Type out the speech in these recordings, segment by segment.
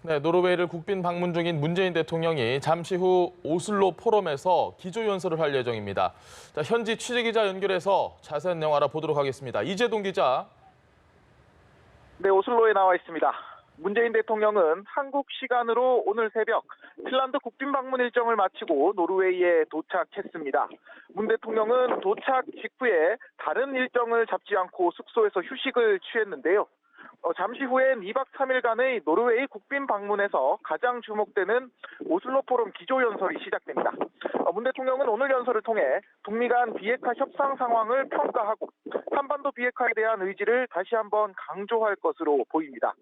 네, 노르웨이를 국빈 방문 중인 문재인 대통령이 잠시 후 오슬로 포럼에서 기조연설을 할 예정입니다. 자, 현지 취재기자 연결해서 자세한 내용 알아보도록 하겠습니다. 이재동 기자. 네, 오슬로에 나와 있습니다. 문재인 대통령은 한국 시간으로 오늘 새벽 핀란드 국빈 방문 일정을 마치고 노르웨이에 도착했습니다. 문 대통령은 도착 직후에 다른 일정을 잡지 않고 숙소에서 휴식을 취했는데요. 잠시 후엔 2박 3일간의 노르웨이 국빈 방문에서 가장 주목되는 오슬로 포럼 기조연설이 시작됩니다. 문 대통령은 오늘 연설을 통해 북미 간 비핵화 협상 상황을 평가하고 한반도 비핵화에 대한 의지를 다시 한번 강조할 것으로 보입니다.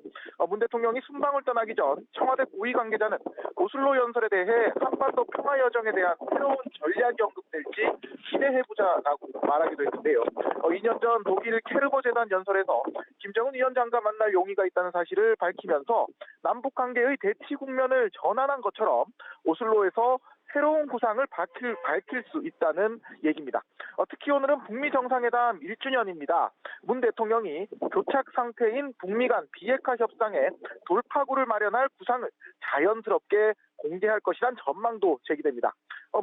문 대통령이 순방을 떠나기 전 청와대 고위 관계자는 오슬로 연설에 대해 한반도 평화 여정에 대한 새로운 전략이 언급될지 기대해보자라고 말하기도 했는데요. 2년 전 독일 케르보 재단 연설에서 김정은 위원장과 만날 용의가 있다는 사실을 밝히면서 남북 관계의 대치 국면을 전환한 것처럼 오슬로에서 새로운 구상을 밝힐 수 있다는 얘기입니다. 특히 오늘은 북미 정상회담 1주년입니다. 문 대통령이 교착 상태인 북미 간 비핵화 협상에 돌파구를 마련할 구상을 자연스럽게 공개할 것이란 전망도 제기됩니다.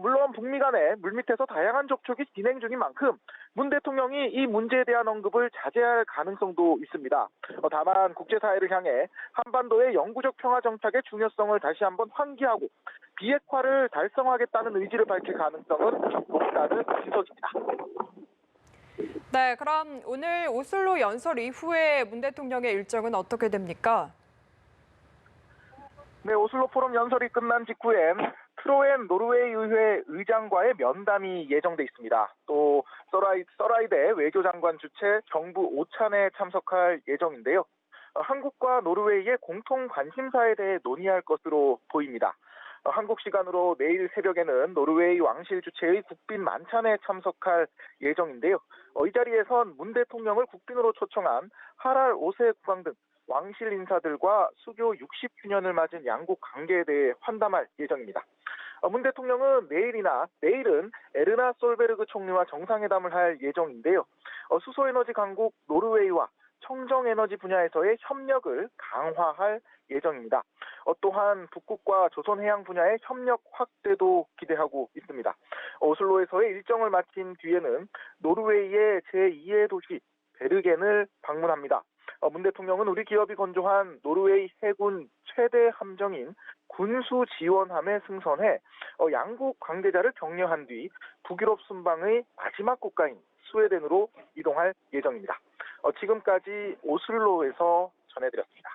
물론 북미 간에 물밑에서 다양한 접촉이 진행 중인 만큼 문 대통령이 이 문제에 대한 언급을 자제할 가능성도 있습니다. 다만 국제사회를 향해 한반도의 영구적 평화 정착의 중요성을 다시 한번 환기하고 비핵화를 달성하겠다는 의지를 밝힐 가능성은 높다는 분석입니다. 네, 그럼 오늘 오슬로 연설 이후에 문 대통령의 일정은 어떻게 됩니까? 네, 오슬로 포럼 연설이 끝난 직후엔 트로엔 노르웨이 의회 의장과의 면담이 예정돼 있습니다. 또 서라이데 외교장관 주최 정부 오찬에 참석할 예정인데요. 한국과 노르웨이의 공통 관심사에 대해 논의할 것으로 보입니다. 한국 시간으로 내일 새벽에는 노르웨이 왕실 주최의 국빈 만찬에 참석할 예정인데요. 이 자리에선 문 대통령을 국빈으로 초청한 하랄 5세 국왕 등 왕실 인사들과 수교 60주년을 맞은 양국 관계에 대해 환담할 예정입니다. 문 대통령은 내일은 에르나 솔베르그 총리와 정상회담을 할 예정인데요. 수소에너지 강국 노르웨이와 청정에너지 분야에서의 협력을 강화할 예정입니다. 또한 북극과 조선해양 분야의 협력 확대도 기대하고 있습니다. 오슬로에서의 일정을 마친 뒤에는 노르웨이의 제2의 도시 베르겐을 방문합니다. 문 대통령은 우리 기업이 건조한 노르웨이 해군 최대 함정인 군수 지원함에 승선해 양국 관계자를 격려한 뒤 북유럽 순방의 마지막 국가인 스웨덴으로 이동할 예정입니다. 지금까지 오슬로에서 전해드렸습니다.